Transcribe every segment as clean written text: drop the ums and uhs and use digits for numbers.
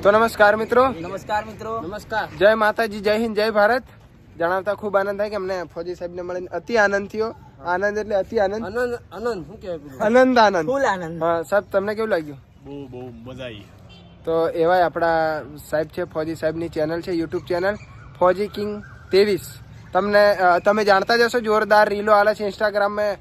તો નમસ્કાર મિત્રો. નમસ્કાર. જય માતાજી, જય હિન્દ, જય ભારત. જણાવતા ખૂબ આનંદ થાય કે અમને ફોજી સાહેબ ને મળીને અતિ આનંદ થયો. આનંદ એટલે અતિ આનંદ. આનંદ શું કહેવાય? આનંદ. ફૂલ આનંદ. હા સાહેબ, તમને કેવું લાગ્યું? બહુ મજા આવી. તો એવાય આપણા સાહેબ છે, ફોજી સાહેબની ચેનલ છે, યુટ્યુબ ચેનલ ફોજી કિંગ 23. તમે જાણતા જ હશો, જોરદાર રીલો આલે છે ઇન્સ્ટાગ્રામ માં,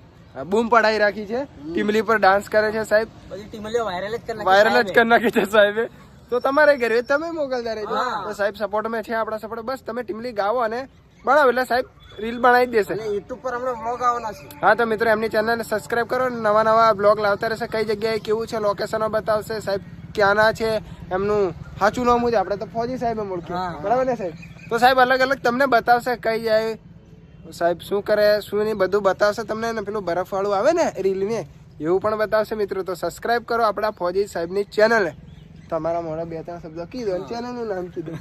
બૂમ પડાઈ રાખી છે. ટીમલી પર ડાન્સ કરે છે સાહેબ, બધી ટીમલીઓ વાયરલ જ કરી નાખી છે સાહેબે. તો તમારે ઘરે તમે મોકલતા રહેજો. તો સાહેબ સપોર્ટ માં છે, આપણા સપોર્ટ. બસ તમે ટીમલી ગાવો અને બનાવો એટલે સાહેબ રીલ બનાવી દેશે. યુટ્યુબ પર હમણાં વ્લોગ આવવાના છે. હા તો મિત્રો એમની ચેનલને સબસ્ક્રાઇબ કરો. નવા બ્લોગ લાવતા રહેશે. કઈ જગ્યાએ કેવું છે, લોકેશનો બતાવશે સાહેબ, ક્યાંના છે, એમનું સાચું નામ છે. આપણે તો ફોજી સાહેબ ઓળખ્યું, બરાબર ને સાહેબ? તો સાહેબ અલગ અલગ તમને બતાવશે કઈ જાય સાહેબ, શું કરે શું નહીં, બધું બતાવશે તમને. ને પેલું બરફ વાળું આવે ને રીલ ને, એવું પણ બતાવશે મિત્રો. તો સબસ્ક્રાઇબ કરો આપણા ફોજી સાહેબની ચેનલ. તમારા મોડા 2-3 શબ્દો કીધું, ચેનલનું નામ કીધું.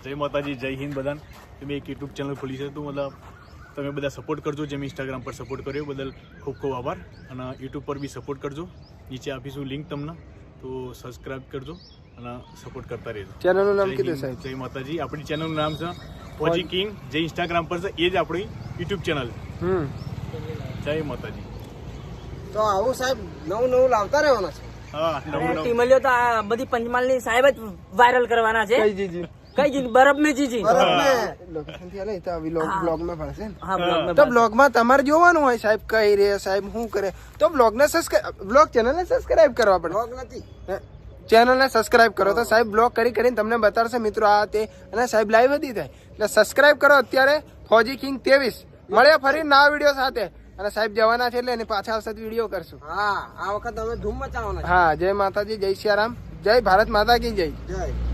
જય માતાજી, જય હિન્દ બધાને. તમે એક યુટ્યુબ ચેનલ ખોલી છે, તો મતલબ તમે બધા સપોર્ટ કરજો. જેમ ઇન્સ્ટાગ્રામ પર સપોર્ટ કર્યો બદલ ખૂબ ખૂબ આભાર. અને યુટ્યુબ પર બી સપોર્ટ કરજો. નીચે આપીશું લિંક તમને, તો સબસ્ક્રાઇબ કરજો અને સપોર્ટ કરતા રહેજો. ચેનલનું નામ કીધું સાહેબ? જય માતાજી. આપણી ચેનલનું નામ છે ફોજી કિંગ. જે ઇન્સ્ટાગ્રામ પર છે એ જ આપણી યુટ્યુબ ચેનલ. જય માતાજી. તો આવું સાહેબ નવું લાવતા રહેવાના છે. હા, નવું ટીમલીઓ તો આ બધી પંચમહાલની સાહેબ જ વાયરલ કરવાના છે. કઈ જીજી? કઈ જીજી? બરફ મેં જીજી. લોકેશન થી આલે તો બ્લોગ માં પડશે ને. હા, બ્લોગ મેં. તો બ્લોગ માં તમારે જોવાનું હોય સાહેબ કઈ રે સાહેબ શું કરે. તો બ્લોગ ને બ્લોગ ચેનલ ને સબસ્ક્રાઇબ કરવા પડે. વ્લોગ નથી, ચેનલ ને સબસ્ક્રાઇબ કરો તો સાહેબ બ્લોગ કરીને તમને બતાવશે મિત્રો આ તે. અને સાહેબ લાઈવ હતી થાય એટલે સબસ્ક્રાઇબ કરો અત્યારે ફોજી કિંગ 23. મળ્યા ફરી નવા વિડીયો સાથે. અને સાહેબ જવાના છે એટલે એની પાછા આવશે વિડીયો કરશું. હા, આ વખત અમે ધૂમ મચાવવાના છે. હા, જય માતાજી, જય સિયારામ, જય ભારત માતા કી જય. જય.